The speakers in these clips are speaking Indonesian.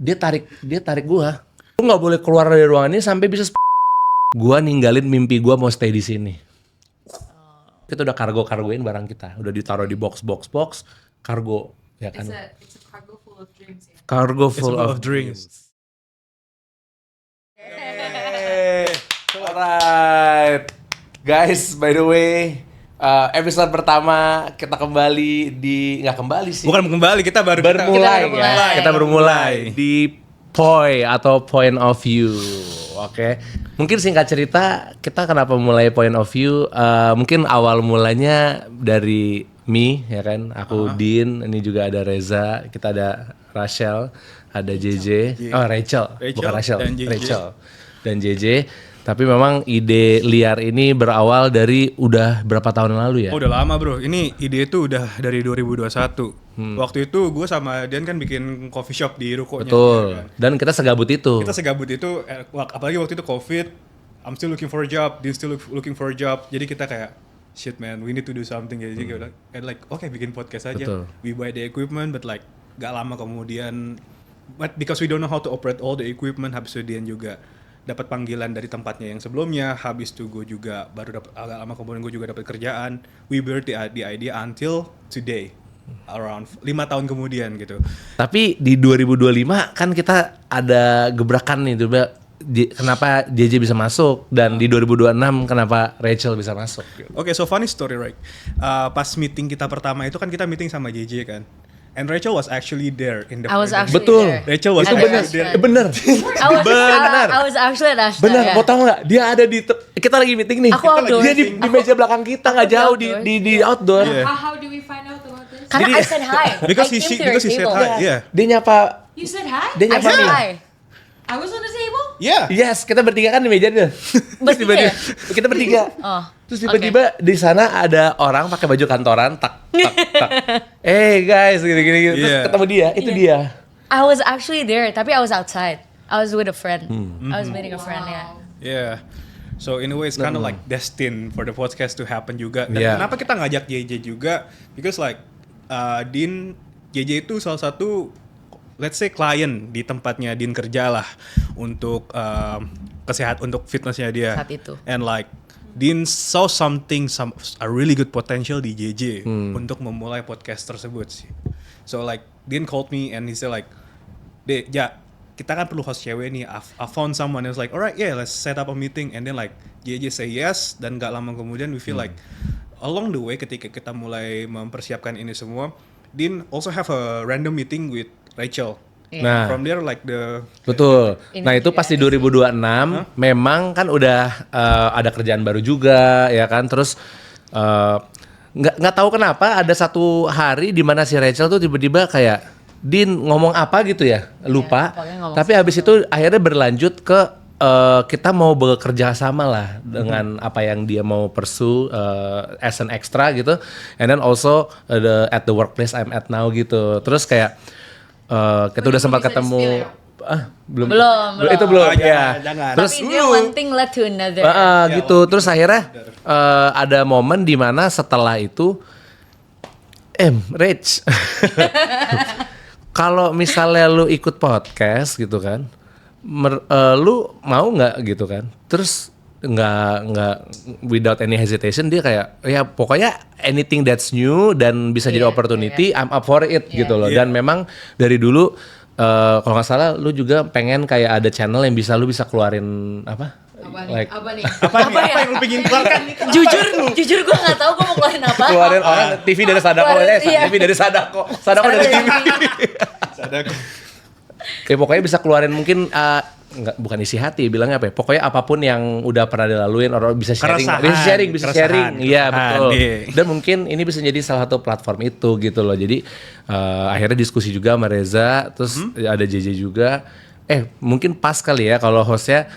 Dia tarik gua. Lu nggak boleh keluar dari ruangan ini sampai bisa gua ninggalin mimpi gua mau stay di sini. Kita udah kargoin barang kita, udah ditaruh di box kargo, ya kan? It's a cargo full of dreams. Yeah. Cargo full of dreams. Alright, guys, by the way, episode pertama kita nggak kembali sih. Bukan kembali, kita baru bermulai. Kita bermulai di POI atau Point of View. Oke. Mungkin singkat cerita, kita kenapa mulai Point of View? Mungkin awal mulanya dari me, ya kan? Aku Din, ini juga ada Reza, kita ada Rachel, ada JJ. Oh, Rachel. Bukan Rachel, dan JJ. Rachel dan JJ. Tapi memang ide liar ini berawal dari udah berapa tahun yang lalu ya? Oh, udah lama bro, ini ide itu udah dari 2021. Waktu itu gue sama Dian kan bikin coffee shop di rukonya. Betul, Ya kan? dan kita segabut itu. Apalagi waktu itu COVID, I'm still looking for a job, Dian still looking for a job. Jadi kita kayak, shit man, we need to do something. Jadi kita okay, bikin podcast aja. Betul. We buy the equipment, but like gak lama kemudian, but because we don't know how to operate all the equipment, habis itu Dian juga dapat panggilan dari tempatnya yang sebelumnya, habis itu gue juga baru dapat, agak lama kemudian gue juga dapat kerjaan. We built the idea until today, around 5 tahun kemudian gitu. Tapi di 2025 kan kita ada gebrakan nih, kenapa JJ bisa masuk, dan di 2026 kenapa Rachel bisa masuk. Okay, so funny story, right? Pas meeting kita pertama itu kan kita meeting sama JJ kan. And Rachel was actually there in the. I was actually Betul. there. Rachel was Itu At the benar. restaurant. Bener. I was actually at Ashton. Bener. Yeah. Mau tahu nggak? Dia ada di kita lagi meeting nih. Aku outdoor. Dia di meja belakang kita, nggak jauh di outdoor. Yeah. How do we find out about this? Jadi Karena I said hi. Because I he came to said your table. hi. Yeah. Dia nyapa. You said hi? Dia I nyapa said nih. hi. I was on the table? Yeah. Yes, kita bertiga kan di meja dia. Bertiga ya? Kita bertiga. Oh, Terus tiba-tiba di sana ada orang pakai baju kantoran, tak. Guys, gini. Terus Yeah. ketemu dia, itu dia. I was actually there, tapi I was outside. I was with a friend. I was meeting a friend, yeah. Yeah. So in a way it's kind of like destined for the podcast to happen juga. Dan Yeah. kenapa kita ngajak JJ juga? Because like Din, JJ itu salah satu, let's say klien di tempatnya Din kerja lah untuk untuk fitnessnya dia. Saat itu. And like Din saw a really good potential di JJ untuk memulai podcast tersebut sih. So like Din called me and he said like, kita kan perlu host cewek nih. I found someone. I was like, alright, yeah, let's set up a meeting. And then like JJ say yes. Dan gak lama kemudian we feel like along the way ketika kita mulai mempersiapkan ini semua, Din also have a random meeting with Rachel. Yeah. Nah, From there like betul. Ini Nah, itu juga pas di 2026 memang kan udah ada kerjaan baru juga, ya kan. Terus nggak tahu kenapa ada satu hari di mana si Rachel tuh tiba-tiba kayak, Din ngomong apa gitu ya, lupa. pokoknya ngomong Tapi habis itu akhirnya berlanjut ke kita mau bekerja sama lah dengan apa yang dia mau pursue as an extra gitu. And then also at the workplace I'm at now gitu. Terus kayak kita udah sempat bisa ketemu. di-spill Belum. Belum. Itu belum. Oh, Ya. jangan. Terus Tapi dia one thing led to another. gitu. Terus akhirnya ada momen di mana setelah itu, Rach, kalau misalnya lu ikut podcast gitu kan, lu mau nggak gitu kan? Terus nggak without any hesitation dia kayak, ya pokoknya anything that's new dan bisa jadi Iya, opportunity, I'm up for it gitu loh. Iya. Dan memang dari dulu kalau nggak salah lu juga pengen kayak ada channel yang lu bisa keluarin apa? Like, Apa nih? apa yang lu pengen keluarkan nih? Jujur gue nggak tahu gue mau keluarin apa. keluarin orang TV dari Sadako, Iya. TV dari Sadako dari TV. Sadako. Ya pokoknya bisa keluarin mungkin bukan isi hati bilangnya apa ya, pokoknya apapun yang udah pernah dilaluin, orang bisa sharing, Keresahan, bisa sharing, iya betul. iya. Dan mungkin ini bisa jadi salah satu platform itu gitu loh. Jadi akhirnya diskusi juga sama Reza, terus ada JJ juga. Mungkin pas kali ya kalau hostnya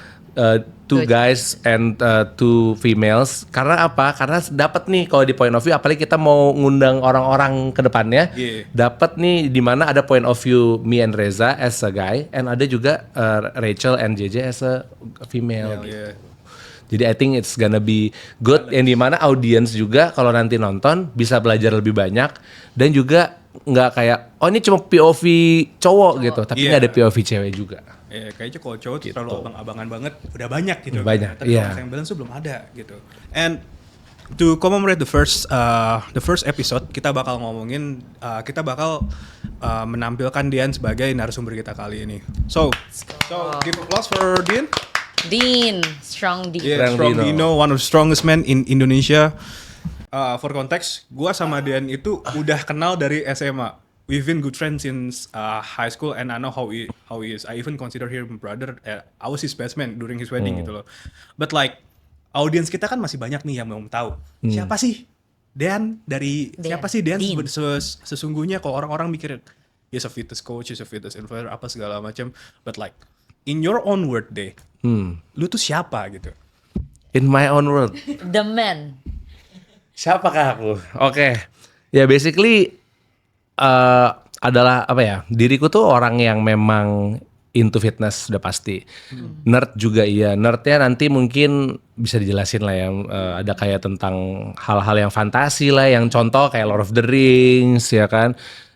two guys and two females. Karena apa? Karena dapat nih kalau di Point of View, apalagi kita mau ngundang orang-orang ke depannya, dapat nih di mana ada Point of View me and Reza as a guy, and ada juga Rachel and JJ as a female. Yeah. Jadi I think it's gonna be good, yang dimana audience juga kalau nanti nonton bisa belajar lebih banyak, dan juga nggak kayak oh ini cuma POV cowok gitu, tapi Iya. nggak ada POV cewek juga. Kayaknya kalau cowok tuh terlalu abang-abangan banget, udah banyak gitu. Banyak, Tapi iya. kalau yang balance tuh belum ada gitu. And to commemorate the first episode, kita bakal ngomongin, menampilkan Dian sebagai narasumber kita kali ini. So give applause for Dian. Dean, strong Dean. Yeah, Strong strong Dino. Dino, one of the strongest men in Indonesia. For context, gua sama Dian itu udah kenal dari SMA. We've been good friends since high school, and I know how he is. I even consider him brother. I was his best man during his wedding gitu loh. But like audience kita kan masih banyak nih yang belum tahu siapa sih Dan siapa sih Dan Dean. sesungguhnya. Kalau orang-orang mikirin he's a fitness coach, he's a fitness influencer, apa segala macam. But like in your own word deh, lu tuh siapa gitu? In my own world. The man. Siapakah aku? Oke. Ya basically adalah apa ya? Diriku tuh orang yang memang into fitness udah pasti. Nerd juga iya. Nerdnya nanti mungkin bisa dijelasin lah ya. Ada kayak tentang hal-hal yang fantasi lah, yang contoh kayak Lord of the Rings ya kan.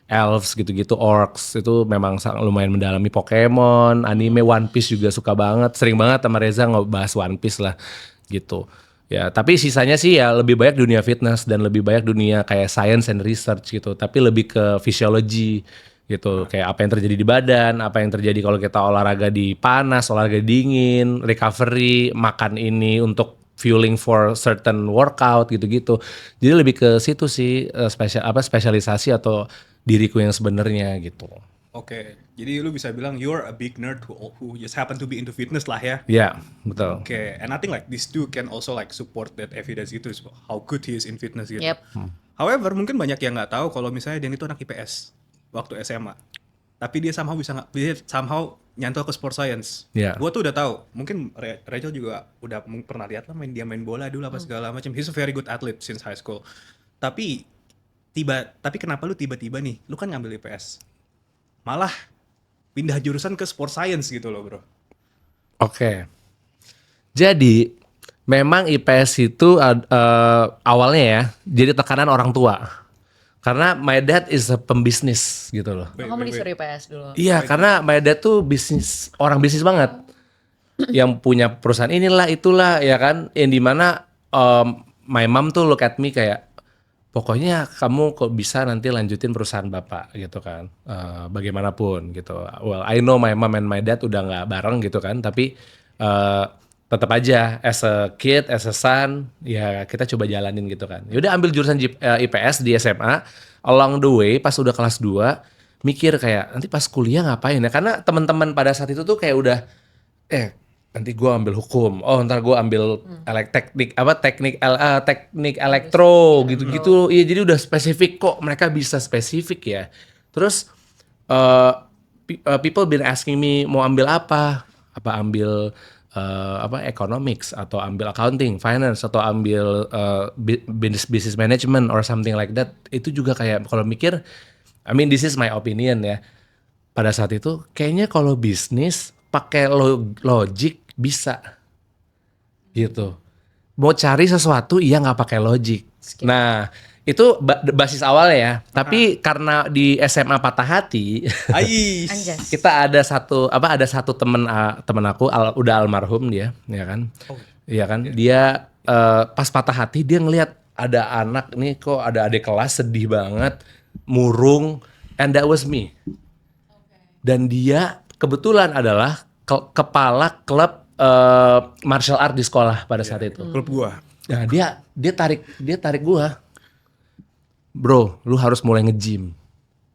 Elves gitu-gitu, orcs itu memang lumayan mendalami Pokemon, anime, One Piece juga suka banget. Sering banget sama Reza ngebahas One Piece lah gitu. Ya, tapi sisanya sih ya lebih banyak dunia fitness dan lebih banyak dunia kayak science and research gitu. Tapi lebih ke physiology gitu. Kayak apa yang terjadi di badan, apa yang terjadi kalau kita olahraga di panas, olahraga dingin, recovery, makan ini untuk fueling for certain workout gitu-gitu. Jadi lebih ke situ sih spesialisasi atau diriku yang sebenarnya gitu. Oke, jadi lu bisa bilang you're a big nerd who just happen to be into fitness lah ya. Ya, betul. Oke, and I think like these two can also like support that evidence gitu, how good he is in fitness gitu. Yep. However, mungkin banyak yang nggak tahu kalau misalnya dia itu anak IPS waktu SMA. Tapi dia somehow nyantol ke sport science. Yeah. Gua tuh udah tahu. Mungkin Rachel juga udah pernah lihat lah main bola dulu apa segala macam. He's a very good athlete since high school. Tapi kenapa lu tiba-tiba nih, lu kan ngambil IPS, malah pindah jurusan ke sport science gitu loh bro. Oke. Jadi memang IPS itu awalnya ya jadi tekanan orang tua. Karena my dad is a pembisnis gitu loh. Kamu disuruh IPS dulu. Iya, karena my dad tuh orang bisnis banget. Yang punya perusahaan inilah itulah ya kan, yang dimana my mom tuh look at me kayak pokoknya kamu kok bisa nanti lanjutin perusahaan bapak gitu kan, bagaimanapun gitu. Well, I know my mom and my dad udah nggak bareng gitu kan, tapi tetap aja as a kid, as a son, ya kita coba jalanin gitu kan. Yaudah ambil jurusan IPS di SMA. Along the way, pas udah kelas 2, mikir kayak nanti pas kuliah ngapain ya? Karena teman-teman pada saat itu tuh kayak udah, nanti gue ambil hukum, ntar gue ambil teknik elektro gitu-gitu. Iya jadi udah spesifik kok, mereka bisa spesifik ya. Terus people been asking me mau ambil apa ambil economics atau ambil accounting, finance atau ambil business management or something like that. Itu juga kayak kalau mikir, I mean this is my opinion ya. Pada saat itu kayaknya kalau bisnis pakai logic bisa gitu. Mau cari sesuatu iya nggak pakai logic. Nah itu basis awalnya ya. Tapi karena di SMA patah hati, Anjas. kita ada satu temen aku udah almarhum dia, ya kan? Iya kan? Dia pas patah hati dia ngelihat ada anak nih kok ada adik kelas sedih banget, murung, and that was me. Dan dia kebetulan adalah kepala klub martial art di sekolah pada saat itu. Klub gua. Nah, dia tarik gua. Bro, lu harus mulai nge-gym.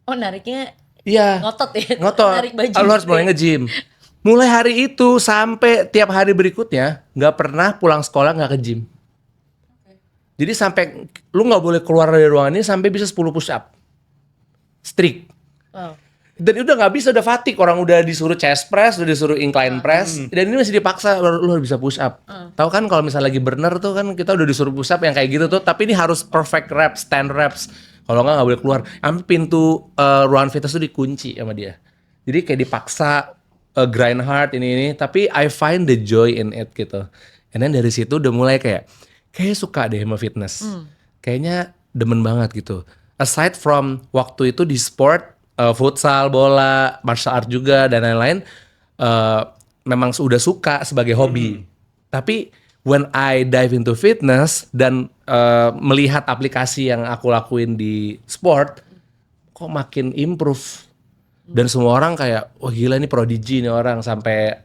Oh nariknya Iya. ngotot ya? Ngotot. Narik baju. Lu harus mulai nge-gym. Mulai hari itu sampai tiap hari berikutnya nggak pernah pulang sekolah nggak ke gym. Jadi sampai lu nggak boleh keluar dari ruangan ini sampai bisa 10 push up. Strict. Wow. Dan udah nggak bisa, udah fatigue, orang udah disuruh chest press, udah disuruh incline press, dan ini masih dipaksa lu harus bisa push up. Tahu kan kalau misalnya lagi burner tuh kan kita udah disuruh push up yang kayak gitu tuh, tapi ini harus perfect reps, 10 reps. Kalau nggak boleh keluar. Sampai pintu ruangan fitness tuh dikunci sama dia. Jadi kayak dipaksa grind hard ini, tapi I find the joy in it gitu. And then dari situ udah mulai kayak suka deh sama fitness. Kayaknya demen banget gitu. aside from waktu itu di sport, futsal, bola, martial art juga dan lain-lain, memang sudah suka sebagai hobi. Tapi when I dive into fitness dan melihat aplikasi yang aku lakuin di sport, kok makin improve. Dan semua orang kayak, wah gila ini prodigy nih orang, sampai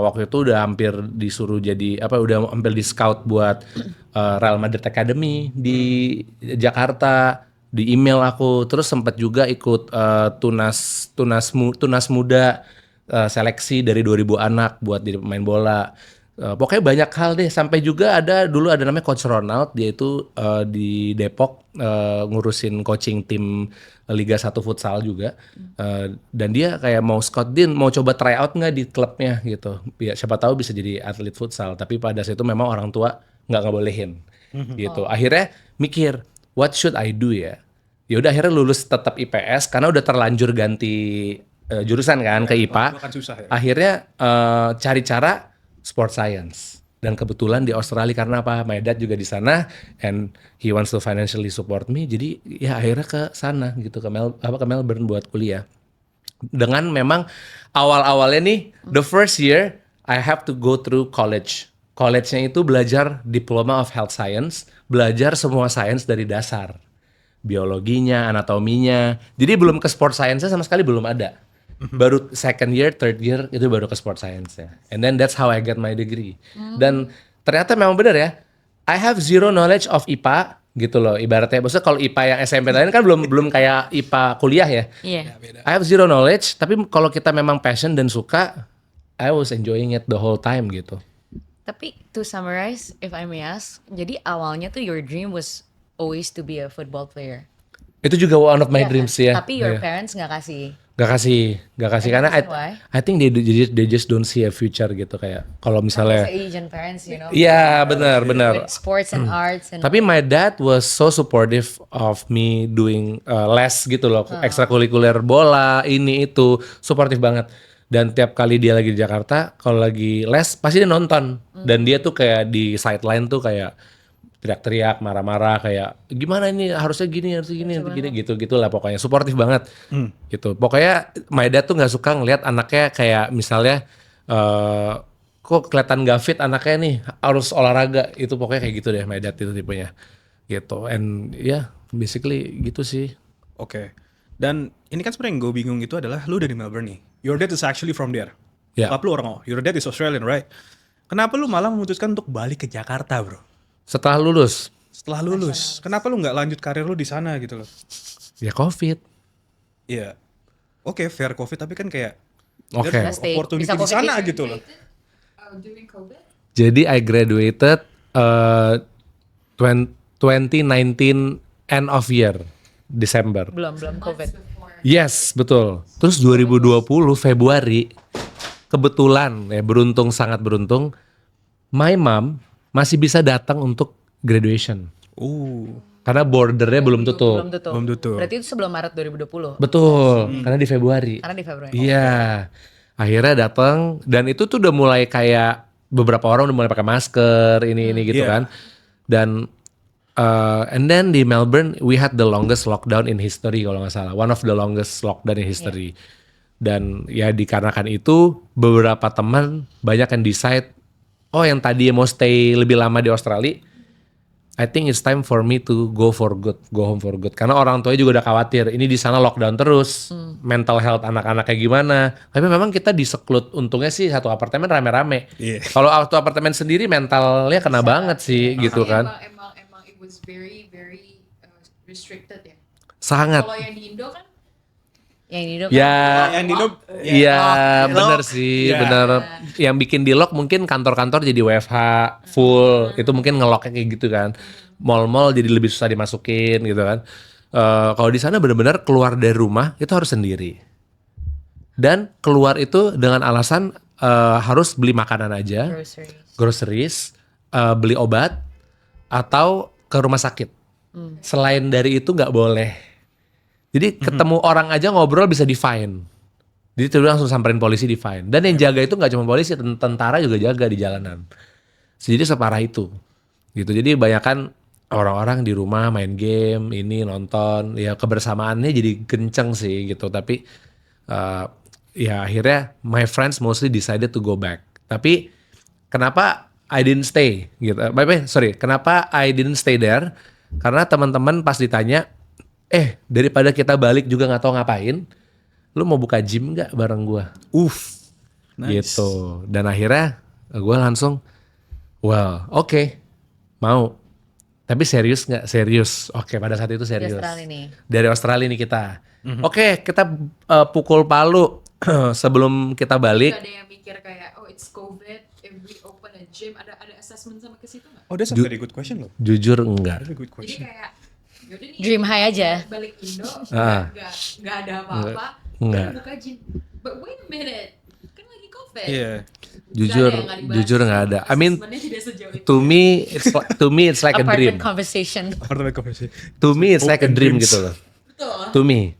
waktu itu udah hampir disuruh jadi udah hampir di scout buat Real Madrid Academy di Jakarta, di email aku. Terus sempat juga ikut tunas muda, seleksi dari 2000 anak buat jadi pemain bola. Pokoknya banyak hal deh, sampai juga dulu ada namanya Coach Ronald, dia itu di Depok ngurusin coaching tim Liga 1 futsal juga, dan dia kayak mau scout Din, mau coba try out nggak di klubnya gitu, ya, siapa tahu bisa jadi atlet futsal. Tapi pada saat itu memang orang tua nggak ngebolehin gitu. Akhirnya mikir, what should I do ya? Ya udah akhirnya lulus tetap IPS karena udah terlanjur ganti jurusan kan ke IPA. Akan susah ya. Akhirnya cari cara sport science, dan kebetulan di Australia karena apa, my dad juga di sana and he wants to financially support me, jadi ya akhirnya ke sana gitu, ke Melbourne buat kuliah. Dengan memang awal-awalnya nih, the first year I have to go through college. College-nya itu belajar Diploma of Health Science, belajar semua sains dari dasar, biologinya, anatominya. Jadi belum ke sport science-nya sama sekali belum ada. Baru second year, third year itu baru ke sport science ya. And then that's how I get my degree. Dan ternyata memang benar ya. I have zero knowledge of IPA gitu loh. Ibaratnya maksudnya kalau IPA yang SMP lain kan belum kayak IPA kuliah ya. Iya. I have zero knowledge, tapi kalau kita memang passion dan suka, I was enjoying it the whole time gitu. Tapi to summarize, if I may ask, jadi awalnya tuh your dream was always to be a football player. Itu juga one of my Iya dreams kan? ya. Tapi your Iya. parents nggak kasih. Gak kasih karena reason why? I think they just don't see a future gitu, kayak kalau misalnya. Asian parents, you know. Iya benar. With sports and arts and. Tapi my dad was so supportive of me doing les gitu loh, ekstrakurikuler bola ini itu, supportive banget. Dan tiap kali dia lagi di Jakarta, kalau lagi les pasti dia nonton. Dan dia tuh kayak di sideline tuh kayak teriak-teriak, marah-marah, kayak gimana ini harusnya gini gitu lah, pokoknya supportive banget gitu. Pokoknya my dad tuh nggak suka ngelihat anaknya kayak misalnya kok kelihatan gak fit anaknya nih, harus olahraga, itu pokoknya kayak gitu deh my dad itu tipenya gitu. And basically gitu sih. Oke. Dan ini kan sebenarnya yang gue bingung itu adalah lu dari Melbourne nih. Your dad is actually from there. Ya. Bokap lu your dad is Australian, right? Kenapa lu malah memutuskan untuk balik ke Jakarta, bro? Setelah lulus Setelah lulus, kenapa lu nggak lanjut karir lu di sana gitu loh? ya COVID. Iya. Oke, fair COVID, tapi kan kayak Oke. there's Stay. opportunity Bisa di COVID sana bisa. gitu loh. During COVID? Jadi I graduated 2019 end of year Desember. belum COVID. Before. Yes, betul. Terus 2020 Februari, kebetulan ya, sangat beruntung, my mom masih bisa datang untuk graduation. Karena bordernya belum tutup. Belum tutup. Berarti itu sebelum Maret 2020. Betul, karena di Februari. Karena di Februari. Iya. Akhirnya datang, dan itu tuh udah mulai kayak beberapa orang udah mulai pakai masker ini gitu Iya. kan. Dan and then di Melbourne we had the longest lockdown in history kalau nggak salah, one of the longest lockdown in history. Dan ya dikarenakan itu beberapa teman banyak yang decide, oh yang tadi mau stay lebih lama di Australia, I think it's time for me to go home for good. Karena orang tuanya juga udah khawatir, ini di sana lockdown terus, mental health anak-anak kayak gimana. Tapi memang kita diseklut, untungnya sih satu apartemen rame-rame. Iya. Kalau satu apartemen sendiri mentalnya kena banget sih gitu Tapi kan. Emang it was very restricted ya. Sangat. Kalau yang di Indo kan Yang ini dong. Ya, Yang di Indo, iya benar Lock. sih, Ya. benar. Yang bikin di lock mungkin kantor-kantor jadi WFH full, itu mungkin ngelocknya kayak gitu kan. Mall-mall jadi lebih susah dimasukin gitu kan. Kalau di sana benar-benar keluar dari rumah itu harus sendiri. Dan keluar itu dengan alasan harus beli makanan aja, groceries, beli obat, atau ke rumah sakit. Selain dari itu nggak boleh. Jadi ketemu orang aja ngobrol bisa di-fine. Jadi tuh langsung samperin polisi di-fine. Dan yang jaga itu nggak cuma polisi, tentara juga jaga di jalanan. Jadi separah itu. Gitu. Jadi banyakan orang-orang di rumah main game, ini nonton, ya kebersamaannya jadi kenceng sih gitu. Tapi ya akhirnya my friends mostly decided to go back. Tapi kenapa I didn't stay gitu? Sorry, kenapa I didn't stay there? Karena teman-teman pas ditanya, daripada kita balik juga nggak tahu ngapain, lu mau buka gym nggak bareng gua? Nice. Gitu. Dan akhirnya gue langsung, well, oke, mau. Tapi serius nggak? Serius. Oke, pada saat itu serius. Australia nih. Dari Australia nih kita. Oke, kita pukul palu sebelum kita balik. Gak ada yang mikir kayak, oh it's COVID, if we open a gym, ada assessment sama ke situ nggak? Oh, that's a very good question loh. Jujur enggak. Very good Jadi question. kayak, yaudah nih, Dream high aja. balik Indo, Ah. nggak ada apa-apa, Enggak. kita buka gym. But wait a minute, kan lagi COVID. Iya. Jujur, Nggak ada yang nggak dibahas. jujur nggak ada. I mean, Assessment-nya tidak sejauh itu. to me it's like a dream. Apartment conversation. Apartemen conversation. To me it's like a Open dream dreams. gitu loh. Betul. To me.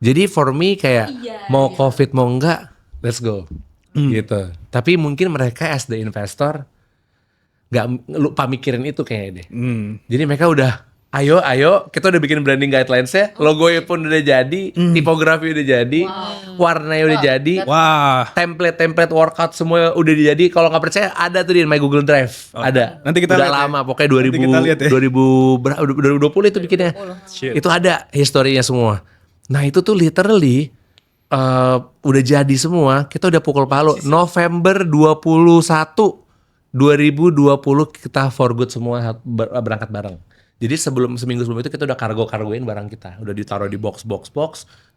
Jadi for me kayak Iya, mau iya. COVID mau enggak, let's go. Gitu. Tapi mungkin mereka as the investor nggak lupa mikirin itu kayaknya deh. Jadi mereka udah ayo kita udah bikin branding guidelines-nya, logonya pun udah jadi, tipografi udah jadi, warnanya udah jadi, Wah. template workout semua udah jadi. Kalau nggak percaya ada tuh di My Google Drive, ada. Nanti kita udah lihat ya. lama, pokoknya Nanti kita lihat ya. 2020 itu bikinnya. Shit. Itu ada historinya semua. Nah itu tuh literally udah jadi semua. Kita udah pukul palu. November 21 2020 kita for good semua berangkat bareng. Jadi seminggu sebelum itu kita udah kargoin barang kita. Udah ditaruh di box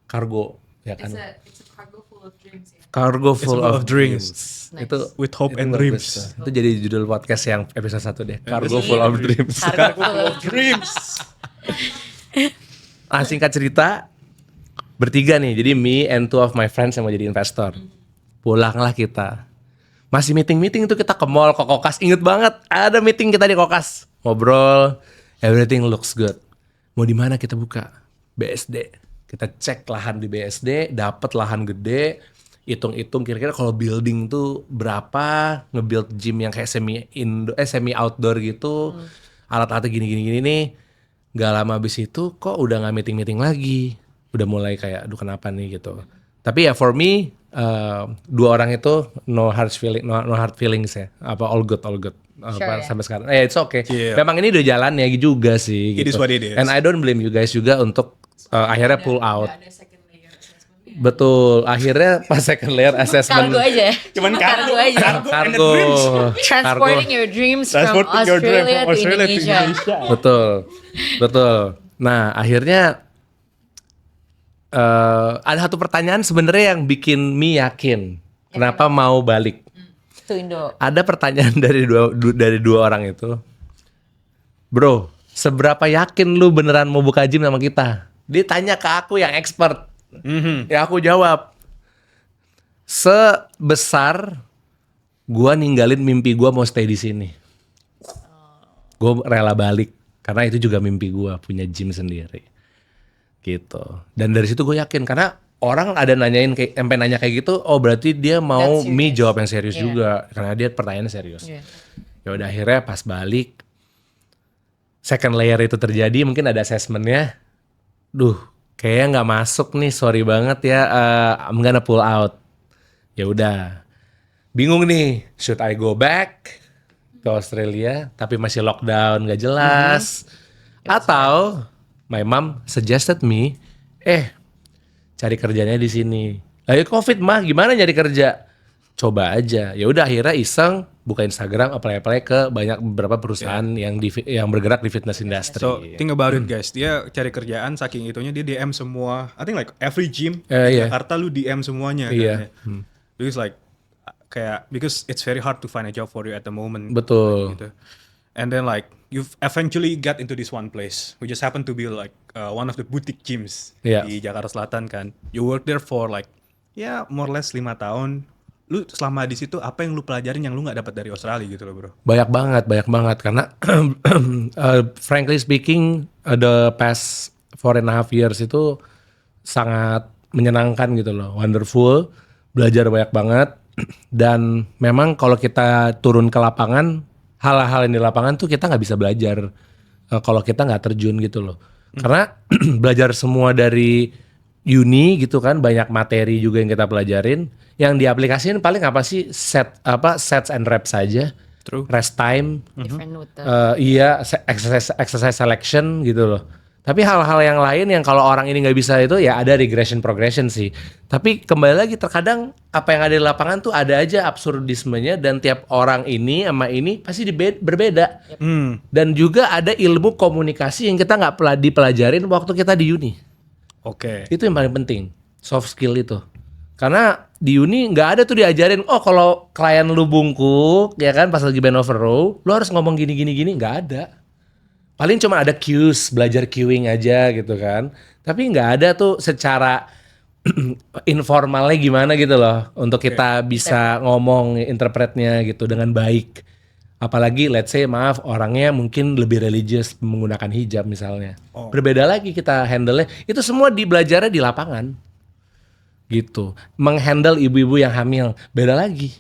kargo ya kan. It's a cargo full of dreams ya. Cargo full of dreams. Nice. Itu With hope itu and bagus dreams. tuh. Itu jadi judul podcast yang episode 1 deh. Cargo full of dreams. Cargo full of Dreams. Singkat cerita, bertiga nih. Jadi me and two of my friends yang mau jadi investor. Pulanglah kita. Masih meeting tuh kita ke mall, ke Kokas. Ingat banget, ada meeting kita di Kokas. Ngobrol, everything looks good. Mau di mana kita buka? BSD. Kita cek lahan di BSD, dapat lahan gede. Hitung-hitung kira-kira kalau building tuh berapa, nge-build gym yang kayak semi outdoor gitu. Alat-alatnya gini nih. Gak lama abis itu kok udah gak meeting lagi. Udah mulai kayak aduh kenapa nih gitu. Tapi ya for me dua orang itu no hard feelings ya. Apa all good. Sure, ya. Sampai sekarang. It's okay. Yeah. Memang ini udah jalannya juga sih. It is gitu. what it is. And I don't blame you guys juga untuk akhirnya pull out. Nggak ada second layer assessment-nya. Betul. Akhirnya pas second layer assessment. Cargo aja. Cuman Cargo aja. Cargo. Transporting your dreams from Transporting your dream Australia from to Australia to Indonesia. Indonesia. Betul. Nah akhirnya ada satu pertanyaan sebenarnya yang bikin Mi yakin kenapa mau balik. To Indo. Ada pertanyaan dari dua orang itu, bro, seberapa yakin lu beneran mau buka gym sama kita? Dia tanya ke aku yang expert. Ya aku jawab, sebesar gua ninggalin mimpi gua mau stay di sini. Gue rela balik karena itu juga mimpi gue punya gym sendiri gitu. Dan dari situ gue yakin karena orang ada sampai nanya kayak gitu, oh berarti dia mau That's Mi serious. jawab yang serius Yeah. juga karena dia pertanyaannya serius. Yeah. Ya udah akhirnya pas balik second layer itu terjadi, mungkin ada assessmentnya. Duh, kayaknya nggak masuk nih, sorry banget ya, I'm gonna pull out. Ya udah, bingung nih, should I go back ke Australia tapi masih lockdown nggak jelas, atau my mom suggested me, cari kerjanya di sini. Ayo COVID mah gimana nyari kerja? Coba aja. Ya udah akhirnya iseng buka Instagram, apply ke beberapa perusahaan yang bergerak di fitness industry. So think about it guys, dia cari kerjaan saking itunya dia DM semua. I think like every gym Iya. di Jakarta lu DM semuanya. Iya. Kan, ya. Because it's very hard to find a job for you at the moment. Betul. Gitu. And then like you've eventually got into this one place, which just happen to be like one of the boutique gyms Iya. di Jakarta Selatan kan. You work there for like more or less 5 tahun. Lu selama di situ apa yang lu pelajarin yang lu nggak dapat dari Australia gitu loh bro? Banyak banget karena frankly speaking the past 4.5 years itu sangat menyenangkan gitu loh, wonderful, belajar banyak banget. Dan memang kalau kita turun ke lapangan, hal-hal yang di lapangan tuh kita nggak bisa belajar kalau kita nggak terjun gitu loh. Karena belajar semua dari uni gitu kan, banyak materi juga yang kita pelajarin. Yang diaplikasiin paling apa sih, sets and reps saja. True. Rest time, Different with the iya, exercise selection gitu loh. Tapi hal-hal yang lain yang kalau orang ini nggak bisa itu ya ada regression progression sih. Tapi kembali lagi terkadang apa yang ada di lapangan tuh ada aja absurdismenya dan tiap orang ini sama ini pasti berbeda. Dan juga ada ilmu komunikasi yang kita nggak dipelajarin waktu kita di uni. Oke. Itu yang paling penting, soft skill itu. Karena di uni nggak ada tuh diajarin, oh kalau klien lu bungkuk ya kan pas lagi bend over row, lu harus ngomong gini nggak ada. Paling cuma ada cues, belajar cueing aja gitu kan. Tapi nggak ada tuh secara informalnya gimana gitu loh untuk kita bisa ngomong interpretnya gitu dengan baik. Apalagi let's say maaf orangnya mungkin lebih religious menggunakan hijab misalnya. Berbeda lagi kita handle-nya. Itu semua belajarnya di lapangan. Gitu. Menghandle ibu-ibu yang hamil beda lagi.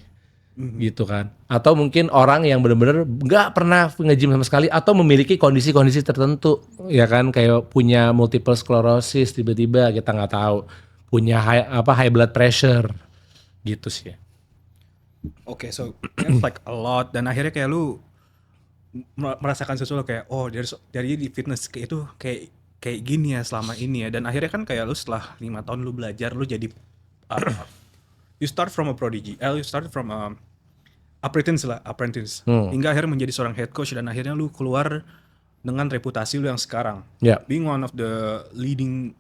Gitu kan. Atau mungkin orang yang benar-benar nggak pernah nge-gym sama sekali atau memiliki kondisi-kondisi tertentu ya kan, kayak punya multiple sclerosis tiba-tiba kita nggak tahu, punya high blood pressure gitu sih. Oke, so it's like a lot dan akhirnya kayak lu merasakan sesuatu kayak dari di fitness kayak itu kayak gini ya selama ini ya, dan akhirnya kan kayak lu setelah 5 tahun lu belajar lu jadi you start from a prodigy, you start from apprentice hingga akhirnya menjadi seorang head coach dan akhirnya lu keluar dengan reputasi lu yang sekarang. Being one of the leading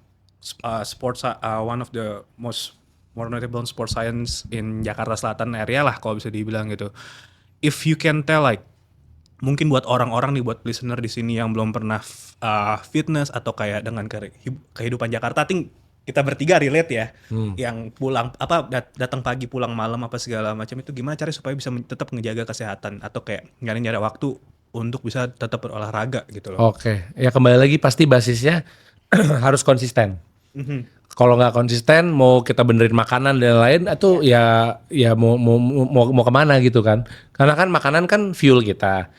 one of the most notable sports science in Jakarta Selatan area lah kalau bisa dibilang gitu. If you can tell like mungkin buat orang-orang nih, buat listener di sini yang belum pernah fitness atau kayak dengan kehidupan Jakarta, think kita bertiga relate ya, yang pulang datang pagi pulang malam apa segala macam itu gimana caranya supaya bisa tetap menjaga kesehatan atau kayak nyari waktu untuk bisa tetap berolahraga gitu loh. Oke, ya kembali lagi pasti basisnya harus konsisten. Kalau nggak konsisten, mau kita benerin makanan dan lain itu ya mau kemana gitu kan? Karena kan makanan kan fuel kita.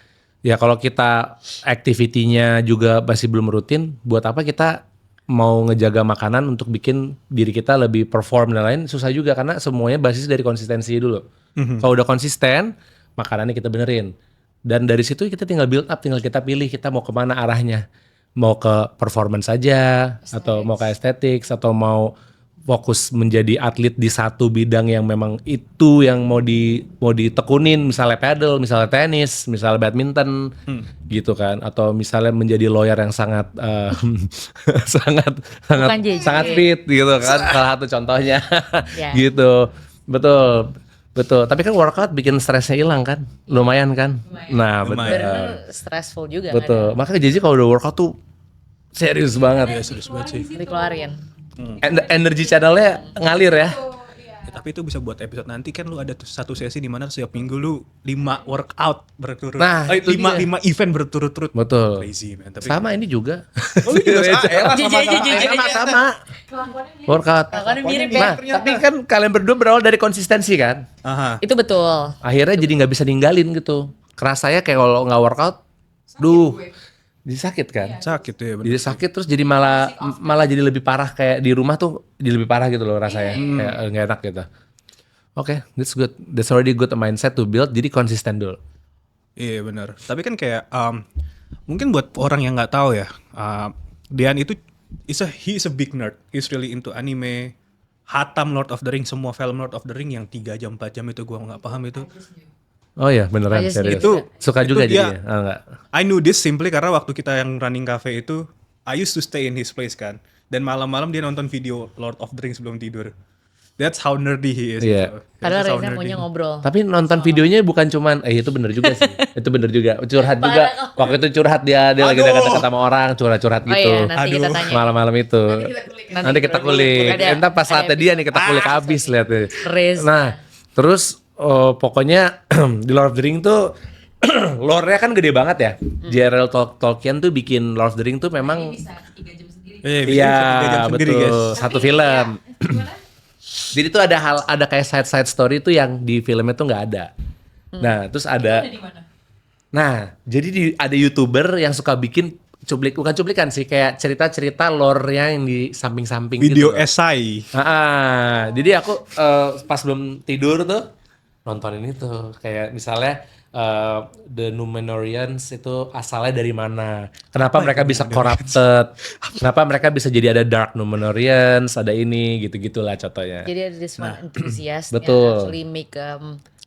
Ya kalau kita activity-nya juga masih belum rutin, buat apa kita mau ngejaga makanan untuk bikin diri kita lebih perform dan lain, susah juga karena semuanya basis dari konsistensi dulu. Kalau udah konsisten, makanannya kita benerin. Dan dari situ kita tinggal build up, tinggal kita pilih kita mau kemana arahnya. Mau ke performance saja, atau mau ke aesthetics, atau mau fokus menjadi atlet di satu bidang yang memang itu yang mau ditekunin, misalnya paddle, misalnya tenis, misalnya badminton, gitu kan, atau misalnya menjadi lawyer yang sangat sangat fit gitu kan, salah satu contohnya, gitu, betul. Tapi kan workout bikin stresnya hilang kan, lumayan kan, nah bener stressful juga. Betul, makanya Jiji kalau udah workout tuh serius banget. Ya serius banget sih. Dikeluarin. Energi channelnya ngalir ya. Tapi itu bisa buat episode nanti kan, lu ada satu sesi di mana setiap minggu lu 5 workout berturut. Nah, itu 5 event berturut-turut. Betul. Crazy man. Tapi sama ini juga. lu juga sama. Workout. Kelakuannya mirip ya. Nah, tapi kan kalian berdua berawal dari konsistensi kan. Itu betul. Akhirnya jadi nggak bisa ninggalin gitu. Kerasanya kayak kalau nggak workout, jadi sakit kan. Sakit ya bener. Jadi sakit terus jadi malah jadi lebih parah, kayak di rumah tuh jadi lebih parah gitu loh rasanya. Kayak nggak enak gitu. Oke, that's good. That's already good mindset to build. Jadi konsisten dulu. Iya benar. Tapi kan kayak mungkin buat orang yang nggak tahu ya, Dian itu he is a big nerd. He's really into anime, hatam Lord of the Ring, semua film Lord of the Ring yang 3 jam 4 jam itu gua nggak paham itu. Oh iya beneran serius. Itu suka juga itu jadi. Enggak. I knew this simply karena waktu kita yang running cafe itu, I used to stay in his place kan. Dan malam-malam dia nonton video Lord of the Rings sebelum tidur. That's how nerdy he is. Iya. Gitu. Padahal That's how Reza nerdy. maunya ngobrol. Tapi nonton videonya bukan cuman itu bener juga sih. Itu bener juga. Curhat juga. Waktu itu curhat dia lagi dekat-dekat sama orang, curhat-curhat Oh gitu. iya, nanti kita tanya. Malam-malam itu. Nanti kita kulik. Entar pas saatnya dia nih kita kulik habis lihat nih. Reza. Nah, terus pokoknya di Lord of the Ring tuh lore-nya kan gede banget ya. J.R.R. Tolkien tuh bikin Lord of the Ring tuh memang Bisa 3 jam sendiri. iya sendiri, betul guys. satu film. Jadi tuh ada kayak side story tuh yang di filmnya tuh nggak ada. Nah terus ada. Di mana? Nah, jadi ada YouTuber yang suka bikin bukan cuplikan sih, kayak cerita-cerita lore-nya yang di samping-samping Video gitu. esai. Jadi aku pas belum tidur tuh nontonin itu, kayak misalnya The Numenorians itu asalnya dari mana? Kenapa mereka bisa corrupted? Kenapa mereka bisa jadi ada Dark Numenorians, ada ini gitu-gitulah contohnya. Jadi ada this one enthusiast yang betul. actually make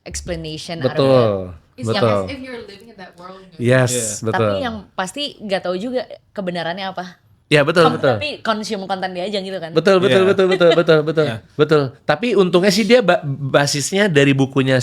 explanation out of it. Betul. It's Betul. as if you're living in that world. Yes, betul. Tapi yang pasti nggak tahu juga kebenarannya apa. Ya betul betul. Tapi consume konten dia aja gitu kan. Betul. Yeah. Betul. Tapi untungnya sih dia basisnya dari bukunya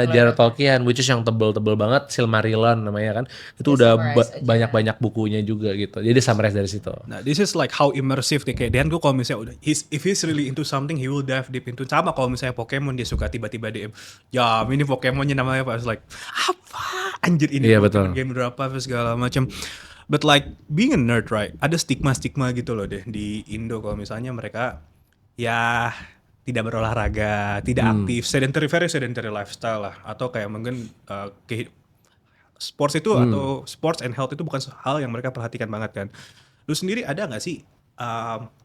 J.R.R. Tolkien, which is yang tebel-tebel banget, Silmarillion namanya kan. Itu Dia udah summarize aja. banyak-banyak bukunya juga gitu. Jadi summarize dari situ. Nah, this is like how immersive nih, kayak Dan tuh kalau misalnya udah if he's really into something, he will dive deep into. Sama kalau misalnya Pokemon, dia suka tiba-tiba DM, ya ini Pokemonnya namanya apa? I was like, apa? Anjir ini Iya, Pokemon betul. game berapa segala macam. But like being a nerd, right? Ada stigma-stigma gitu loh deh di Indo kalau misalnya mereka ya tidak berolahraga, tidak aktif, very sedentary lifestyle lah, atau kayak mungkin sports itu atau sports and health itu bukan hal yang mereka perhatikan banget kan. Lu sendiri ada nggak sih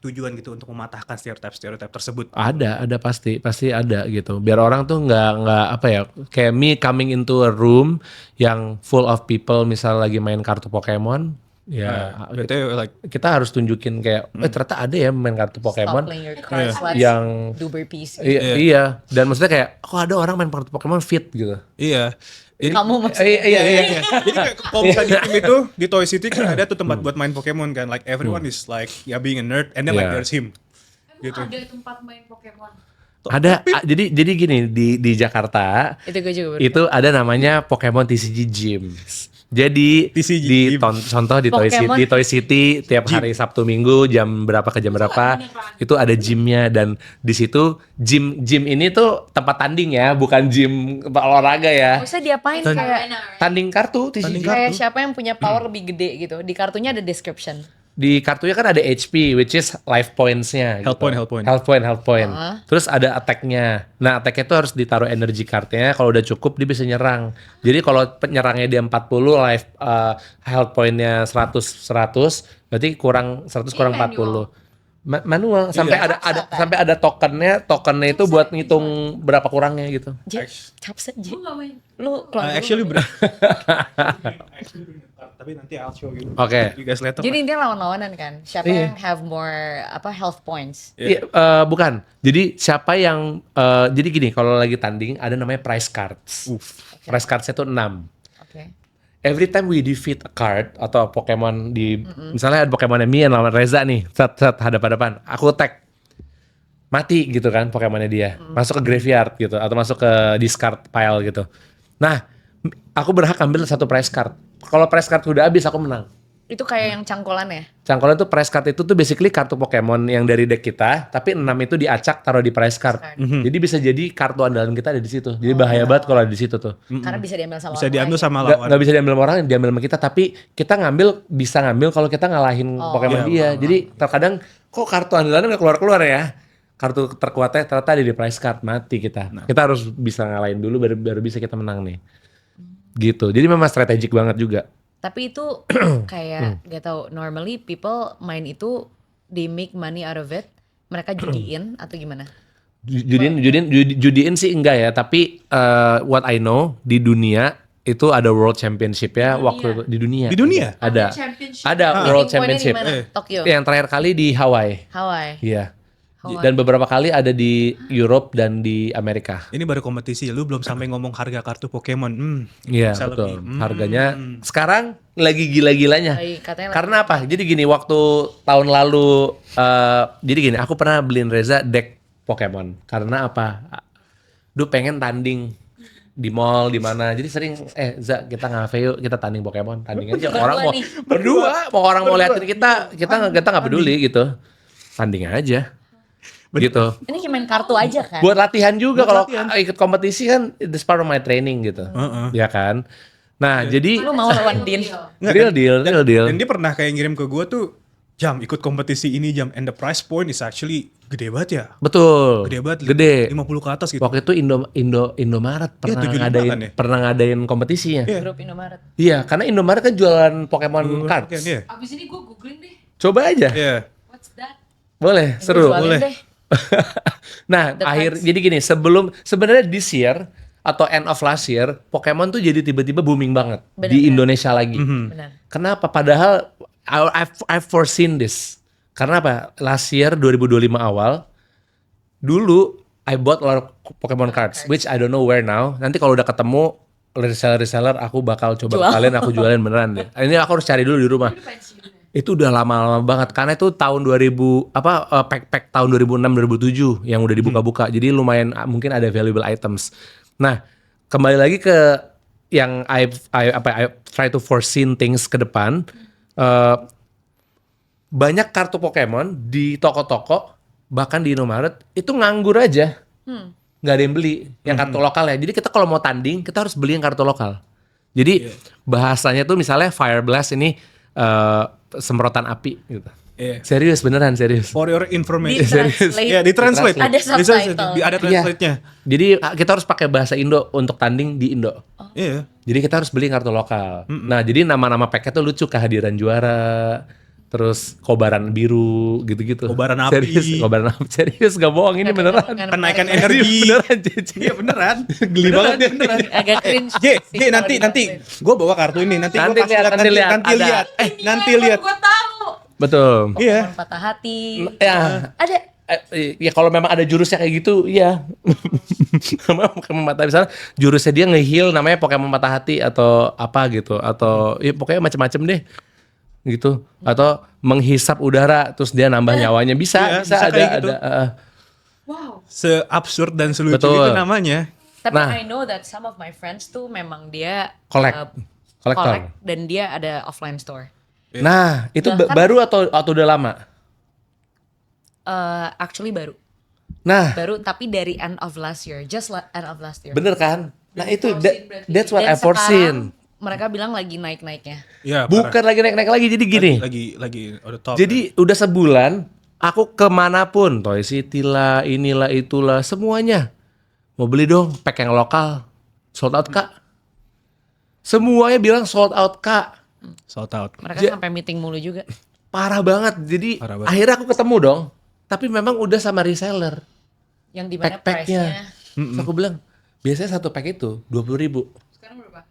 tujuan gitu untuk mematahkan stereotip tersebut? Ada pasti ada gitu. Biar orang tuh nggak apa ya, kayak me coming into a room yang full of people, misal lagi main kartu Pokemon, ya Berarti like kita harus tunjukin kayak, ternyata ada ya main kartu Stop Pokemon playing your cards, let's yang do burpees. iya, dan maksudnya kayak, kok ada orang main kartu Pokemon fit gitu. iya. Jadi Kamu maksudnya. Iya. Jadi kayak kalau misalnya di tim itu di Toy City kan ada tuh tempat buat main Pokemon kan, like everyone is like being a nerd and then like Yeah. there's him. Emang ada tempat main Pokemon? Jadi gini di Jakarta Itu gue juga baru. itu ada namanya Pokemon TCG Gyms. Jadi TCG di Gym. contoh di Pokemon. Toy City tiap hari Sabtu Minggu jam berapa ke jam berapa itu ada gymnya, dan di situ gym ini tuh tempat tanding ya, bukan gym olahraga ya. Maksudnya diapain kayak Tanding kartu TCG. kayak siapa yang punya power lebih gede gitu. Di kartunya ada description. Di kartunya kan ada HP, which is life points-nya. Health gitu. point. Health point. Terus ada attack-nya. Nah, attack-nya itu harus ditaruh energy card-nya. Kalau udah cukup, dia bisa nyerang. Jadi kalau penyerangnya dia 40, life health point-nya 100, berarti kurang 100 kurang 40. Manual sampai sampai ada tokennya itu buat ngitung berapa kurangnya gitu. Capsa J. Gue gak main. Lu keluar dulu. Actually tapi nanti I'll show you. Oke. You guys later. Jadi intinya lawan-lawanan kan. Siapa Iya. yang have more health points. Iya, bukan. Jadi siapa yang jadi gini, kalau lagi tanding ada namanya prize cards. Prize cards itu 6. Oke. Every time we defeat a card atau Pokemon misalnya ada Pokemon Mian lawan Reza nih, set hadap-hadapan, aku tag mati gitu kan Pokemonnya dia, masuk ke graveyard gitu atau masuk ke discard pile gitu. Nah, aku berhak ambil satu prize card. Kalau prize card udah habis aku menang. Itu kayak yang cangkolan ya. Cangkolan tuh prize card itu tuh basically kartu Pokemon yang dari deck kita, tapi 6 itu diacak taruh di prize card. Jadi bisa jadi kartu andalan kita ada di situ. Jadi bahaya banget kalau ada di situ tuh. Karena bisa diambil sama Bisa orang diambil lain. sama Nggak lawan. bisa diambil sama orang, diambil sama kita, tapi kita bisa ngambil kalau kita ngalahin Pokemon dia. Jadi terkadang kok kartu andalannya nggak keluar ya. Kartu terkuatnya ternyata ada di prize card, mati kita. Kita harus bisa ngalahin dulu baru bisa kita menang nih. Gitu. Jadi memang strategik banget juga. Tapi itu kayak gak tau, normally people main itu they make money out of it. Mereka judiin atau gimana? Judiin sih enggak ya, tapi what I know di dunia itu ada World Championship ya waktu itu di dunia. Di dunia? Ada. Championship. Ada Meeting World point-nya Championship. di mana? Tokyo. Yang terakhir kali di Hawaii. Hawaii. Iya. Hawaii. Dan beberapa kali ada di Europe dan di Amerika. Ini baru kompetisi, lu belum sampai ngomong harga kartu Pokemon. Iya, bisa betul. lebih. Harganya sekarang lagi gila-gilanya. Katanya Karena apa? Jadi gini, waktu tahun lalu jadi gini, aku pernah beliin Reza deck Pokemon. Karena apa? Duh, pengen tanding di mall di mana. Jadi sering Za, kita ngafe yuk, kita tanding Pokemon. Tanding aja. Berdua Orang mau nih. mau orang mau liatin kita nggak peduli gitu. Tanding aja. Gitu. Ini kayak main kartu aja kan? Buat latihan juga, kalau ikut kompetisi kan it's part of my training gitu. Ya kan? Nah, jadi Lu mau lawan Din? Nggak, real deal. Dan dia pernah kayak ngirim ke gue tuh Jam ikut kompetisi ini jam, and the price point is actually gede banget ya. Betul. Gede banget. Gede. 50 ke atas gitu. Waktu itu Indomaret pernah 75 ngadain kan ya? pernah ngadain kompetisinya. Iya. Grup Indomaret. Iya, karena Indomaret kan jualan Pokemon cards. Iya. Abis ini gue googling deh. Coba aja. Iya. What's that? Boleh, Gue seru. jualin boleh. deh. Nah, The jadi gini, sebenarnya this year atau end of last year, Pokemon tuh jadi tiba-tiba booming banget di Benar. Indonesia lagi. Benar. Kenapa? Padahal I've foreseen this. Karena apa? Last year 2025 awal, dulu I bought a lot of Pokemon cards, which I don't know where now. Nanti kalau udah ketemu reseller, aku bakal coba Jual. kalian, aku jualin beneran deh. Ini aku harus cari dulu di rumah. Ini pensiun ya? Itu udah lama-lama banget karena itu tahun 2000 pack tahun 2006 2007 yang udah dibuka-buka. Jadi lumayan mungkin ada valuable items. Nah, kembali lagi ke yang I try to foreseen things ke depan. Banyak kartu Pokemon di toko-toko bahkan di Indomaret itu nganggur aja. Nggak ada yang beli yang kartu lokal ya. Jadi kita kalau mau tanding kita harus beli yang kartu lokal. Jadi bahasanya tuh misalnya Fire Blast ini semprotan api gitu. Iya. Serius beneran serius. For your information. Di-translate. Iya, ditranslate. Ada subtitle. Ada translate-nya. Jadi kita harus pakai bahasa Indo untuk tanding di Indo. Iya. Jadi kita harus beli kartu lokal. Nah, jadi nama-nama packnya tuh lucu, kehadiran juara, terus kobaran biru gitu-gitu. Kobaran api. Serius, kobaran api. Serius gak bohong ini beneran. Kenaikan Menarik. energi. Beneran Cici. Iya beneran. Geli banget dia. Agak cringe. J, sih J kalau nanti di-translate. gue bawa kartu ini nanti Nanti gue kasih lihat, nanti lihat. nanti Ada. lihat. Nanti lihat. Gue tahu. Betul. Iya. Pokemon patah hati. Ya, Ada. ya kalau memang ada jurusnya kayak gitu, iya. Pokemon mata misalnya jurusnya dia nge-heal namanya Pokemon Mata Hati atau apa gitu, atau ya pokoknya macam-macam deh. Gitu. Atau menghisap udara terus dia nambah nyawanya. Bisa, Iya, bisa bisa ada kayak gitu. Wow. Seabsurd dan selucu Betul. itu namanya. Tapi Nah. I know that some of my friends tuh memang dia Kolektor. collect dan dia ada offline store. Nah, itu Bahkan- baru atau udah lama? Actually baru. Nah, Baru tapi dari end of last year. Just end of last year. bener kan? Nah, itu foreseen berarti. that's what Dan I foreseen. sekarang mereka bilang lagi naik-naiknya. Iya. Bukan lagi naik-naik lagi, jadi gini. Lagi on the top. Jadi udah sebulan aku kemanapun, Toy City lah, inilah itulah, semuanya mau beli dong pack yang lokal, sold out kak. Semuanya bilang sold out kak, sold out. Mereka sampai meeting mulu juga. parah banget. Jadi Parah banget. akhirnya aku ketemu dong, tapi memang udah sama reseller Yang di mana pack-packnya. price-nya. Terus aku bilang biasanya satu pack itu 20.000, Sekarang berapa?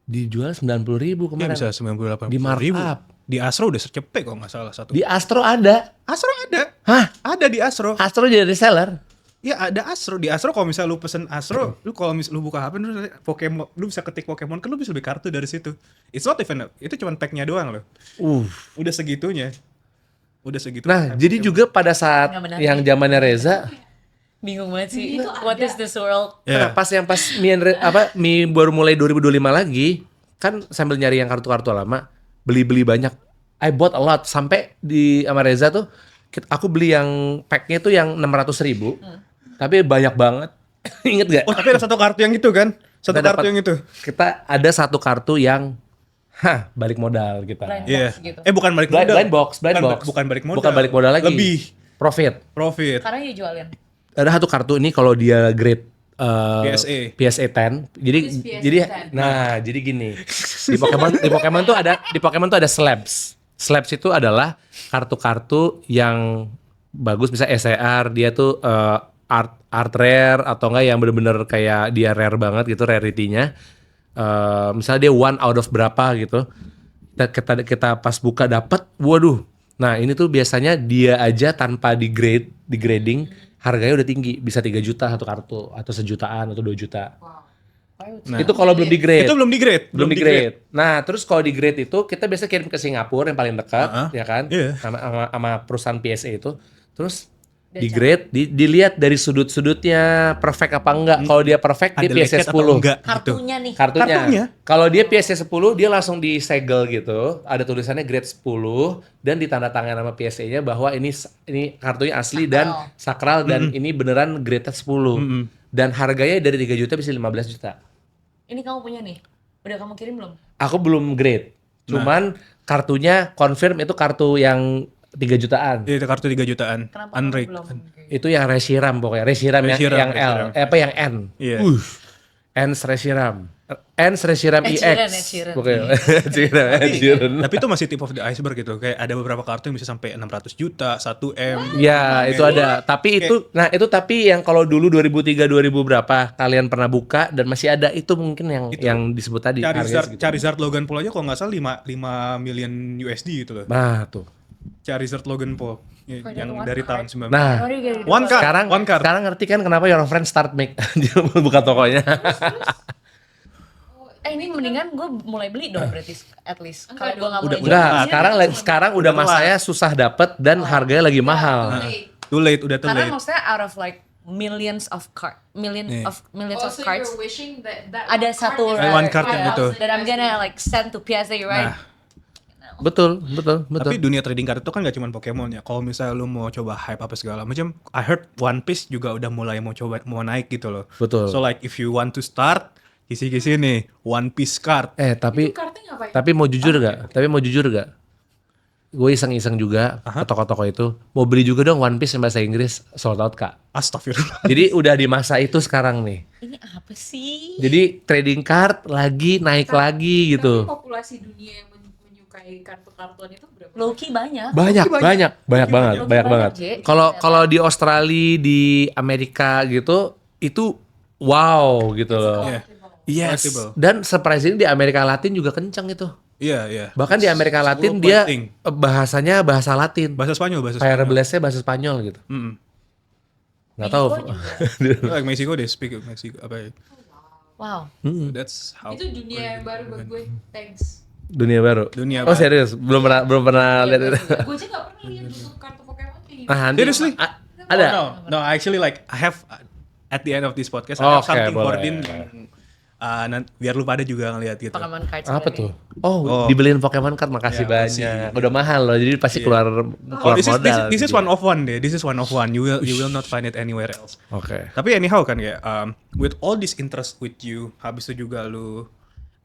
dijual 90.000 Iya kemarin. bisa 98 Di markup. Di Astro udah cepet kok nggak salah satu. Di Astro ada, Astro ada. hah? Ada di Astro. Astro jadi reseller. Ya ada Astro. Di Astro kalau misalnya lu pesen Astro, lu kalau lu buka HP lu Pokemon, lu bisa ketik Pokemon kan lu bisa beli kartu dari situ. It's not even itu cuma packnya doang loh. Udah segitunya. Udah segitu. Nah, jadi juga pada saat Nggak menarik. yang zamannya Reza, Bingung banget sih. Itu What ada. is this world? Ya. nah, pas Mi baru mulai 2025 lagi, kan sambil nyari yang kartu-kartu lama, beli-beli banyak. I bought a lot sampai di sama Reza tuh aku beli yang packnya tuh yang 600.000, tapi banyak banget. Ingat gak? Oh, tapi ada satu kartu yang itu kan? Satu Kita kartu dapat- yang itu. Kita ada satu kartu yang, balik modal kita. Blind Iya. box gitu. Bukan balik Blind, modal. blind box, blind Bukan- box. Bukan balik modal. Bukan balik modal lagi. Lebih Profit. profit. Karena dia jualin. Ada satu kartu ini kalau dia grade PSA. 10. Jadi What is PSA jadi 10? nah, jadi gini. Di Pokemon tuh ada slabs. Slabs itu adalah kartu-kartu yang bagus, bisa SCR, dia tuh art rare atau enggak yang bener-bener kayak dia rare banget gitu rarity-nya. Misalnya dia 1 out of berapa gitu. Kita pas buka dapat, waduh. Nah, ini tuh biasanya dia aja tanpa di grading, harganya udah tinggi, bisa 3 juta satu kartu atau 1 jutaan atau 2 juta. Nah, Itu kalau belum di grade. itu belum di grade. Belum di grade. Nah, terus kalau di grade itu kita biasa kirim ke Singapura yang paling dekat, ya kan? Iya. Sama perusahaan PSA itu. Terus di grade, dilihat dari sudut-sudutnya perfect apa enggak. Kalau dia perfect, dia Ada PSA leket atau 10. enggak gitu. Kartunya nih. Kartunya. Kartunya. Kalau dia PSA 10, dia langsung disegel gitu. Ada tulisannya grade 10 dan ditanda tangan sama PSA-nya bahwa ini kartunya asli dan sakral dan ini beneran grade 10. Dan harganya dari 3 juta bisa 15 juta. Ini kamu punya nih. Udah kamu kirim belum? Aku belum grade. Cuman kartunya confirm itu kartu yang 3 jutaan. Iya, kartu 3 jutaan. Kenapa Unrake. belum? Itu yang Reshiram pokoknya. Reshiram yang L. Reshiram. Yang N. Iya. Ens Reshiram. Ens Reshiram Ed EX. Sheeran. Pokoknya. Ed Sheeran. Tapi itu masih tip of the iceberg gitu. Kayak ada beberapa kartu yang bisa sampai 600 juta, 1 M. Ya, itu ada. Tapi tapi yang kalau dulu 2003 2000 berapa kalian pernah buka dan masih ada itu mungkin yang disebut tadi harganya segitu. Charizard Logan Paul aja kalau nggak salah 5 million USD gitu loh. Nah, tuh. Charizard Logan Paul yang one dari card. tahun 90. Nah, Sorry, guys. One card. sekarang ngerti kan kenapa Your Friend Start Make buka tokonya. Ini mendingan gue mulai beli dong berarti at least. Kalau gue nggak mulai Enggak, jual, sekarang udah masanya susah dapet dan harganya lagi mahal. Too late, udah too karena late. maksudnya out of like millions of millions Oh, of so cards. you're wishing that Ada satu One card yang itu. that I'm gonna like send to PSA, right? Nah, Betul. tapi dunia trading card itu kan gak cuma Pokemon ya. Kalau misalnya lu mau coba hype apa segala macam, I heard One Piece juga udah mulai mau naik gitu loh. Betul. So like if you want to start, kisi-kisi nih One Piece card. Tapi kartunya ngapain? tapi mau jujur gak? Gue iseng-iseng juga ke toko-toko itu. Mau beli juga dong One Piece yang bahasa Inggris, sold out Kak. Astagfirullah. Jadi udah di masa itu sekarang nih. Ini apa sih? Jadi trading card lagi naik lagi gitu. Tapi populasi dunia yang menyukai kartu-kartuan itu berapa? Low-key banyak. Banyak banget. Lebih banyak, J. Kalau di Australia, di Amerika gitu, itu wow gitu loh. Iya. Yes. Collectible. Dan surprisingly di Amerika Latin juga kenceng itu. Iya, iya. Bahkan di Amerika Latin World dia fighting. bahasanya bahasa Latin. Bahasa Spanyol. Fire Blast-nya bahasa Spanyol gitu. Nggak tahu. Like Mexico they speak Mexico apa ya? Wow. That's how Itu dunia yang baru buat gue. Thanks. Dunia baru. Dunia Oh baru. serius? Belum pernah lihat itu. Gue aja gak pernah lihat bentuk kartu Pokemon kayak gitu. Ah, nanti- Seriously? Ada. Oh, no, actually like I have at the end of this podcast Oh, I have oke, something for boleh. Din biar lu pada juga ngeliat gitu. Pokemon cards. Apa sendiri. tuh? Oh, dibeliin Pokemon card, makasih Ya, banyak. Udah mahal loh, jadi pasti keluar Oh, this modal. is one of one deh. This is one of one. You will not find it anywhere else. Oke. Tapi anyhow kan kayak with all this interest with you, habis itu juga lu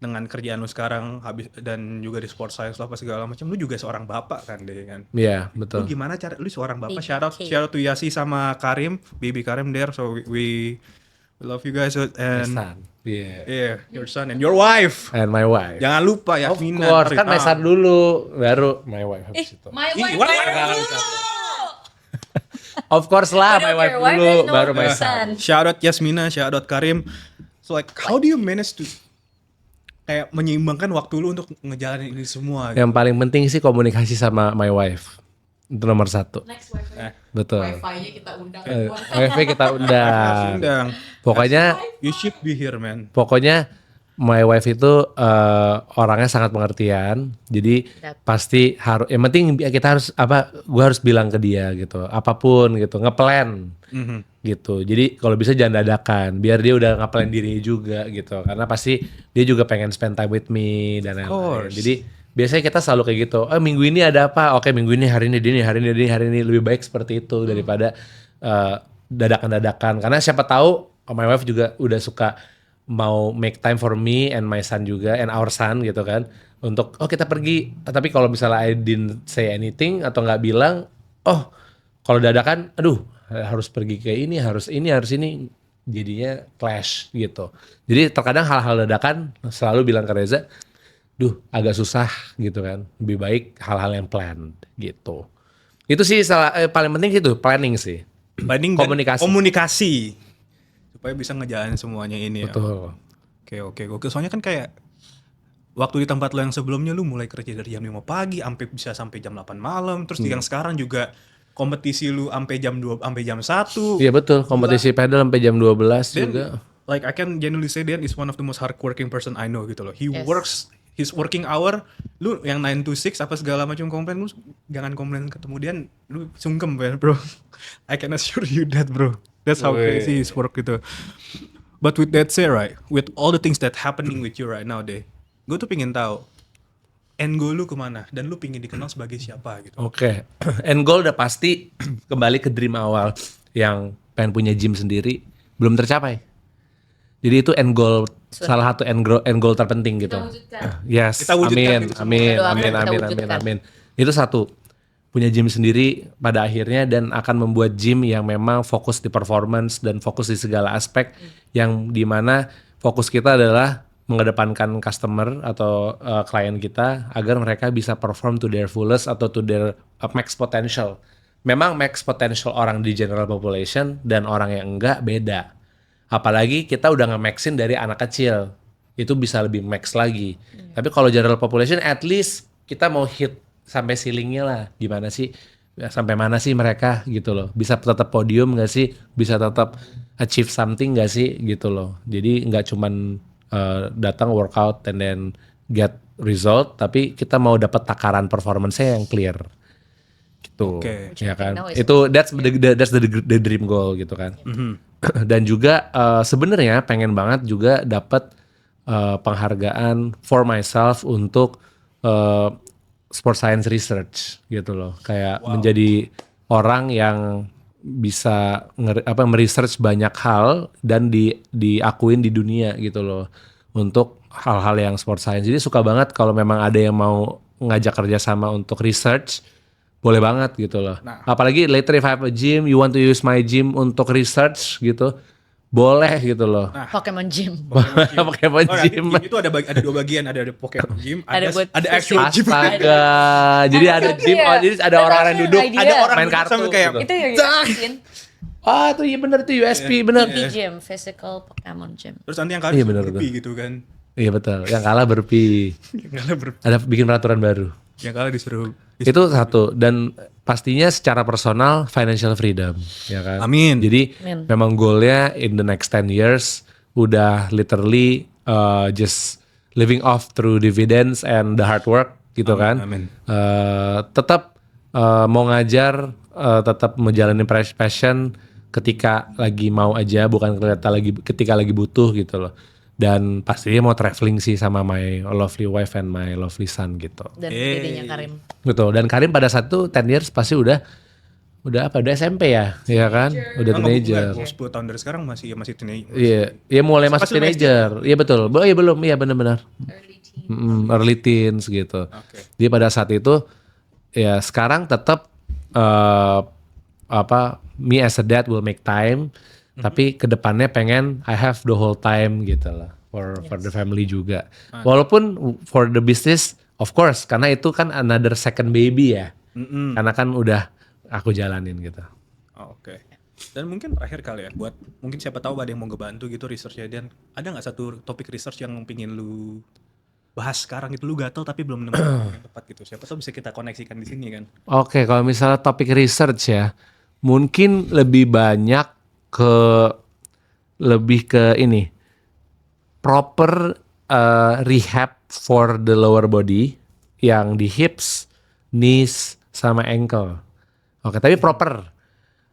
dengan kerjaan lu sekarang habis dan juga di sport science lu apa segala macam, lu juga seorang bapak kan deh kan. Iya, Lu betul. gimana cara lu seorang bapak? Big Shout out to Yasi sama Karim, baby Karim there. So we love you guys and Son. Iya. yeah, your son and your wife. And my wife. Jangan lupa ya, Of course, kan my son dulu, baru my wife habis itu. My Ih, wife what? dulu. Of course lah, my wife Your wife dulu, is no baru my son. son. Shout out Yasmina, shout out Karim. So like how do you manage to kayak menyeimbangkan waktu lu untuk ngejalanin ini semua? Gitu? Yang paling penting sih komunikasi sama my wife. Itu nomor 1. Next wifi. Betul. Wifi-nya kita undang. Wifi kita undang. Undang. Pokoknya You should be here, man. my wife itu orangnya sangat pengertian. Jadi pasti harus yang penting kita harus gua harus bilang ke dia gitu. Apapun gitu, ngeplan. Gitu. Jadi kalau bisa jangan dadakan, biar dia udah ngeplan dirinya juga gitu. Karena pasti dia juga pengen spend time with me dan lain-lain. course. Jadi biasanya kita selalu kayak gitu. Minggu ini ada apa? Oke, minggu ini hari ini lebih baik seperti itu daripada dadakan-dadakan. Karena siapa tahu my wife juga udah suka mau make time for me and my son juga and our son gitu kan. Untuk kita pergi. Tapi kalau misalnya I didn't say anything atau nggak bilang, kalau dadakan, aduh harus pergi kayak ini, harus ini, jadinya clash gitu. Jadi terkadang hal-hal dadakan selalu bilang ke Reza, agak susah gitu kan. Lebih baik hal-hal yang planned gitu. Itu sih paling penting gitu, planning sih. Banding dan Komunikasi. komunikasi supaya bisa ngejalanin semuanya ini. Betul. Ya. Oke. Soalnya kan kayak waktu di tempat lo yang sebelumnya lu mulai kerja dari jam 5 pagi bisa sampai jam 8 malam, terus yang sekarang juga kompetisi lu sampai jam 2 sampai jam 1. Iya betul, kompetisi pedal sampai jam 12 Dan juga. like I can genuinely say Dan is one of the most hardworking person I know gitu loh. He Yes. works his working hour, lu yang 9 to 6 apa segala macam komplain, lu jangan komplain ketemu dia, lu sungkem bro. I can assure you that bro. That's how crazy his work gitu. But with that said right, with all the things that happening with you right now deh, gue tuh pengen tahu end goal lu kemana dan lu pengen dikenal sebagai siapa gitu. Oke. End goal udah pasti kembali ke dream awal yang pengen punya gym sendiri, belum tercapai. Jadi itu end goal, salah satu end goal terpenting gitu. Kita wujudkan. Yes, Kita wujudkan amin, itu semua. amin, Doakan amin, kita amin, wujudkan. amin. Itu satu. punya gym sendiri pada akhirnya dan akan membuat gym yang memang fokus di performance dan fokus di segala aspek yang dimana fokus kita adalah mengedepankan customer atau klien kita agar mereka bisa perform to their fullest atau to their max potential. Memang max potential orang di general population dan orang yang enggak beda. Apalagi kita udah nge-maxin dari anak kecil. Itu bisa lebih max lagi. Tapi kalau general population at least kita mau hit sampai ceilingnya lah. Gimana sih? Sampai mana sih mereka gitu loh. Bisa tetap podium gak sih? Bisa tetap achieve something gak sih gitu loh. Jadi nggak cuman datang workout and then get result, tapi kita mau dapat takaran performance-nya yang clear gitu. Oke. Ya kan? Now is- Itu that's the dream goal gitu kan. Dan juga sebenarnya pengen banget juga dapat penghargaan for myself untuk sports science research gitu loh. Kayak menjadi orang yang bisa meresearch banyak hal dan diakuin di dunia gitu loh untuk hal-hal yang sports science. Jadi suka banget kalau memang ada yang mau ngajak kerjasama untuk research, boleh banget gitu loh. Apalagi later if I have a gym, you want to use my gym untuk research gitu, boleh gitu loh. Pokemon Gym. Pokemon Oh, gym. itu ada 2 bagian, ada Pokemon Gym, Ada buat ada actual gym. Astaga, jadi ada Tapi gym, ya, jadi ada that's orang yang actually duduk, an idea. ada orang main Duduk kartu sambil kayak, gitu. Itu yang yakin. Ah, tuh iya bener tuh USP bener. PT Gym, Physical Pokemon Gym. Terus nanti yang kali Iya, bener, berpi gitu kan. Iya betul, yang kalah berpi. Yang kalah Ada bikin peraturan baru. yang kalah disuruh. Itu satu, dan pastinya secara personal financial freedom, ya kan. Amin. Jadi Amin. memang goalnya in the next 10 years udah literally just living off through dividends and the hard work gitu kan. Amin. Tetap mau ngajar, tetap menjalani passion ketika lagi mau aja, bukan ketika lagi butuh gitu loh. Dan pastinya mau traveling sih sama my lovely wife and my lovely son gitu. Dan dedenya Karim. Betul. Dan Karim pada saat itu 10 years pasti udah SMP ya, ya kan? Udah teenager. 10 tahun dari sekarang masih teenager. Iya, iya mulai masuk Masih teenager. Iya betul. Iya belum, iya benar-benar. Early teen. Early teens gitu. Oke. Jadi pada saat itu ya sekarang tetap me as a dad will make time, tapi kedepannya pengen I have the whole time gitu lah for the family juga. Walaupun for the business of course karena itu kan another second baby ya. Karena kan udah aku jalanin gitu. Oh, oke. Dan mungkin terakhir kali ya, buat mungkin siapa tahu ada yang mau ngebantu gitu researchnya, dan ada nggak satu topik research yang pingin lu bahas sekarang gitu, lu gatel tapi belum nemu yang tepat gitu, siapa tahu bisa kita koneksikan di sini kan. Oke, kalau misalnya topik research ya, mungkin lebih ke ini proper rehab for the lower body yang di hips, knees, sama ankle. Oke, tapi proper.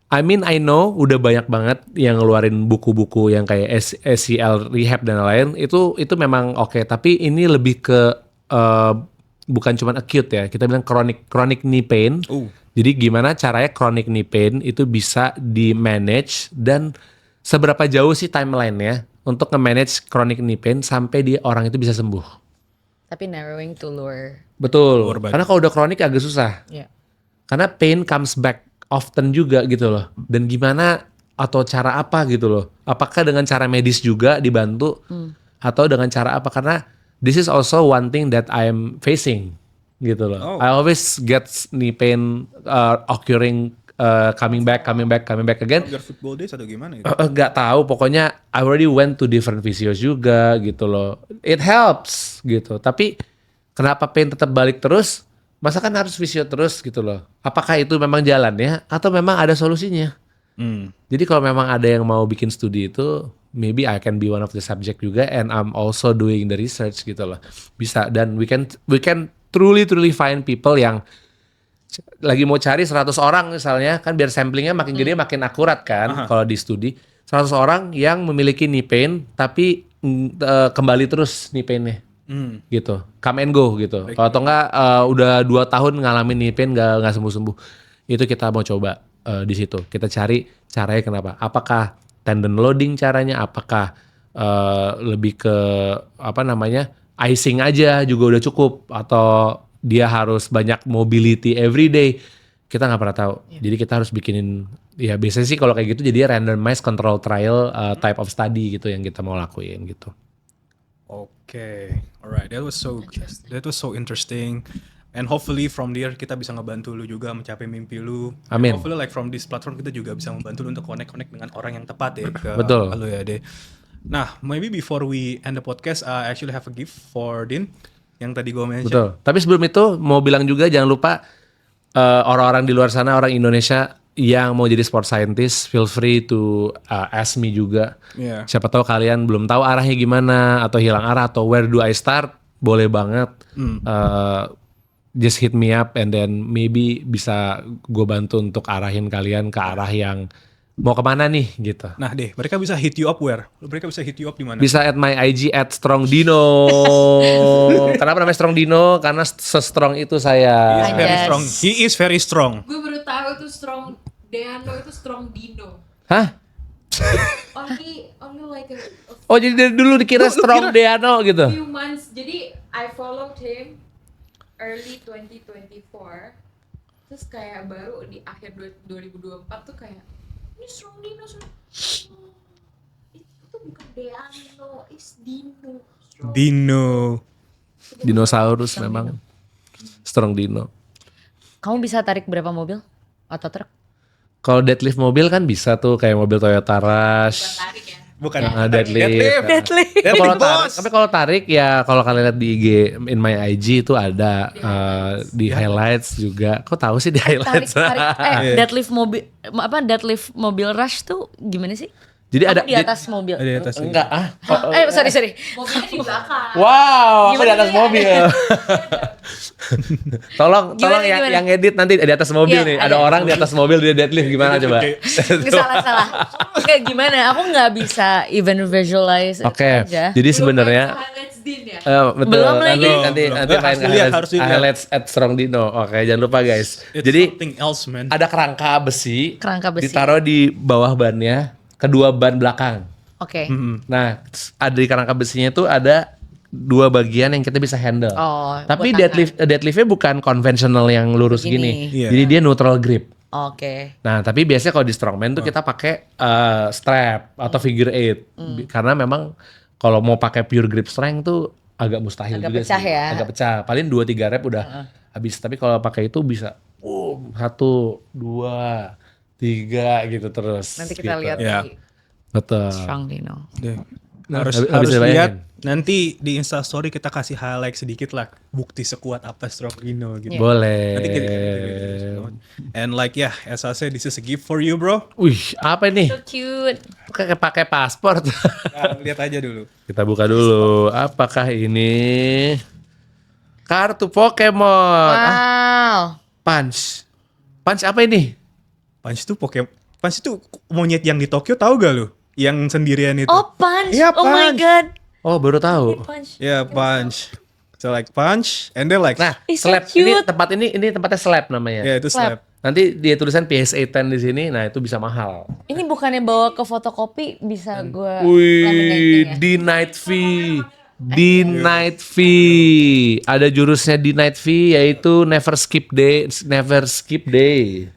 I mean I know udah banyak banget yang ngeluarin buku-buku yang kayak ACL rehab dan lain itu memang oke, tapi ini lebih ke bukan cuma acute ya, kita bilang chronic knee pain. Jadi gimana caranya chronic knee pain itu bisa di manage dan seberapa jauh sih timeline-nya untuk nge-manage chronic knee pain sampai di orang itu bisa sembuh. Tapi narrowing to lower. Betul. Lower body. Karena kalau udah kronik agak susah. Ya. Karena pain comes back often juga gitu loh. Dan gimana atau cara apa gitu loh. Apakah dengan cara medis juga dibantu atau dengan cara apa? Karena this is also one thing that I am facing gitu loh. Oh. I always get knee pain occurring coming back again. Biar football days atau gimana gitu. Nggak tahu, pokoknya I already went to different physios juga gitu loh. It helps gitu. Tapi kenapa pain tetap balik terus? Masa kan harus fisio terus gitu loh. Apakah itu memang jalannya atau memang ada solusinya? Jadi kalau memang ada yang mau bikin studi itu, maybe I can be one of the subject juga, and I'm also doing the research gitu loh. Bisa, dan we can truly find people yang lagi mau cari 100 orang misalnya, kan biar samplingnya makin gede makin akurat kan. Kalau di studi 100 orang yang memiliki knee pain tapi kembali terus knee painnya gitu, come and go gitu. Kalau atau enggak udah 2 tahun ngalamin knee pain nggak sembuh-sembuh, itu kita mau coba di situ. Kita cari caranya kenapa, apakah tendon loading caranya, apakah lebih ke icing aja juga udah cukup, atau dia harus banyak mobility every day. kita nggak pernah tahu. Jadi kita harus bikinin, ya biasanya sih kalau kayak gitu jadi randomized control trial type of study gitu yang kita mau lakuin gitu. Oke, alright, that was so interesting. And hopefully from there kita bisa ngebantu lu juga mencapai mimpi lu. Amin. And hopefully like from this platform kita juga bisa membantu lu untuk connect dengan orang yang tepat ya ke Betul. lu ya deh. Nah, maybe before we end the podcast, I actually have a gift for Din yang tadi gue mention. Betul. Tapi sebelum itu mau bilang juga jangan lupa orang-orang di luar sana, orang Indonesia yang mau jadi sport scientist, feel free to ask me juga. Yeah. Siapa tahu kalian belum tahu arahnya gimana atau hilang arah atau where do I start, boleh banget. Just hit me up and then maybe bisa gue bantu untuk arahin kalian ke arah yang mau kemana nih gitu. Nah deh, mereka bisa hit you up where? Mereka bisa hit you up di mana? Bisa at my IG at strongdino. Kenapa namanya strong Dino? Karena se-strong itu saya. He is very Yes. strong. He is very strong. Gue baru tahu itu strong Deano itu strong Dino. Hah? Only like a Oh jadi dari dulu dikira strong Deano gitu. few months. Jadi I followed him early 2024. Terus kayak baru di akhir 2024 tuh kayak ini strong Dino. Oh, itu bukan Deano, it's Dino. Strong. Dino. Dinosaurus memang. Strong Dino. Kamu bisa tarik berapa mobil atau truk? Kalau deadlift mobil kan bisa tuh kayak mobil Toyota Rush. Tarik ya. Bukan Deadlift. Deadlift. Tapi kalau tarik ya kalau kalian lihat di IG in my IG itu ada di highlights juga. Kok tahu sih di highlights? Deadlift mobil deadlift mobil rush tuh gimana sih? Jadi ada Di atas mobil. Di atas. enggak Sorry. Mobilnya di belakang. Wow, aku di atas Gimana? mobil. tolong Gimana? yang edit nanti di atas mobil Iya, nih. ada. Ada orang di atas mobil dia deadlift gimana coba? Salah. Kayak gimana? Aku nggak bisa even visualize Oke. aja. Jadi sebenarnya highlights Din ya. betul. Belum lagi. Nanti Belum. main Harus dilihat, harus dilihat. highlights at Strong Dino. Oke, jangan lupa guys. It's Jadi something else, man. ada kerangka besi. Kerangka besi. Ditaruh di bawah bannya, kedua ban belakang. Oke. Nah, ada di kerangka besinya itu ada dua bagian yang kita bisa handle. Oh, Tapi buat deadliftnya bukan konvensional yang lurus Begini. gini. Iya. Jadi dia neutral grip. Oke. Nah, tapi biasanya kalau di strongman tuh kita pakai strap atau figure eight. Karena memang kalau mau pakai pure grip strength tuh agak mustahil Agak juga pecah sih. ya. Agak pecah. Paling 2-3 rep udah habis. Tapi kalau pakai itu bisa 1, 2, 3 gitu terus. Nanti kita gitu. lihat Ya. di Betul. Strong Dino. Deh. Nah, harus habis dibayangin. lihat nanti di Insta Story kita kasih highlight sedikit lah bukti sekuat apa Strong Dino gitu. Boleh. Nanti kita and like yeah, as I said, this is a gift for you, bro. Wih, apa ini? So cute. Pakai paspor. Nah, lihat aja dulu. Kita buka dulu. Apakah ini kartu Pokemon? Wow. Punch. Punch apa ini? Punch itu monyet yang di Tokyo, tahu gak lu? Yang sendirian itu. Oh, Punch. Iya, Oh my Punch. god. Oh, baru tahu. Punch. Yeah, Punch. So like Punch and then like Nah, It's so slap ini cute. tempat ini tempatnya slap namanya. ya itu slap. Nanti dia tulisan PSA 10 di sini. Nah, itu bisa mahal. Ini bukannya bawa ke fotokopi bisa gue Wih, di Night V. Di Night V. Ada jurusnya di Night V yaitu never skip day.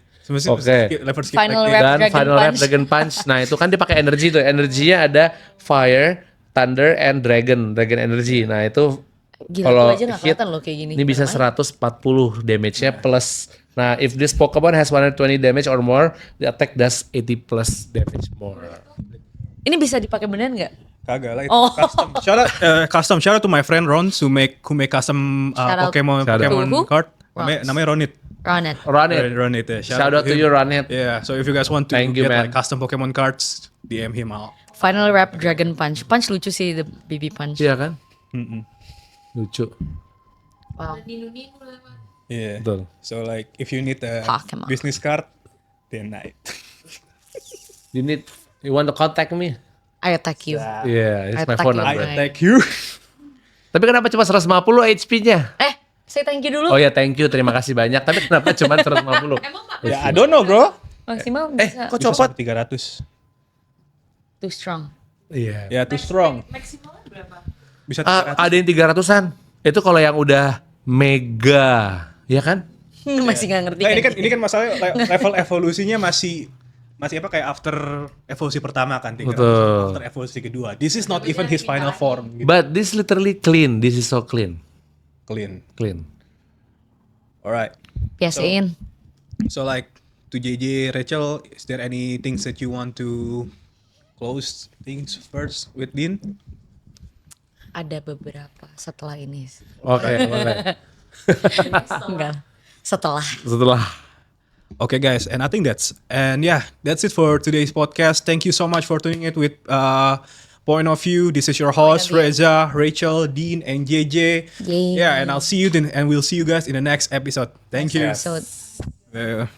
Oke. Final like rap. Dan Dragon Final Rap Punch. Dragon Punch. Nah, itu kan dia pakai energi tuh. Energinya ada Fire, Thunder, and Dragon Energy. Nah, itu Gila, kalau gue aja gak hit, kelihatan loh kayak gini. ini bisa 140 damage-nya plus. Nah, if this Pokemon has 120 damage or more, the attack does 80 plus damage more. Ini bisa dipakai beneran nggak? Kagak lah itu Oh. custom. Shout out to my friend Ron who make custom Shout out Pokemon Shout out. Pokemon To who? card. Namanya Ronit. Run it. Run it. Ronit ya. Shout out to him. you, Run it. Yeah, so if you guys want to Thank you, get man. like custom Pokemon cards, DM him out. Final Rap Dragon Punch. Punch lucu sih, the BB Punch. Iya kan? Lucu. Wow. Ninu-ninu lewat. Yeah. Betul. So like if you need a Pokemon. business card, then night. You want to contact me? I attack you. Yeah, it's my Attack phone you. number. I attack you. Tapi kenapa cuma 150 HP-nya? Say thank you dulu. Oh ya, thank you. Terima kasih banyak. Tapi kenapa cuma 150? Emang Mak, Ya, I don't know, bro. Maksimal bisa. Kok Bisa copot? sampai 300. Too strong. Iya. Ya, too strong. maksimalnya berapa? Bisa 300. Ada yang 300-an. Itu kalau yang udah mega, ya kan? Masih nggak ngerti. Nah, ini kan masalahnya level evolusinya masih apa kayak after evolusi pertama kan, Betul. after evolusi kedua. This is not even his final form. Gitu. But this literally clean. This is so clean. Clean. Alright. Biasain. So like to JJ, Rachel, is there any things that you want to close things first with Dean? Ada beberapa setelah ini. Oke, boleh. Enggak. Setelah. Okay, guys, and I think that's it for today's podcast. Thank you so much for tuning in with Point of View. This is your host Reza, Rachel, Dean, and JJ. Yay. Yeah, and I'll see you then, and we'll see you guys in the next episode. Thank you. So Yeah.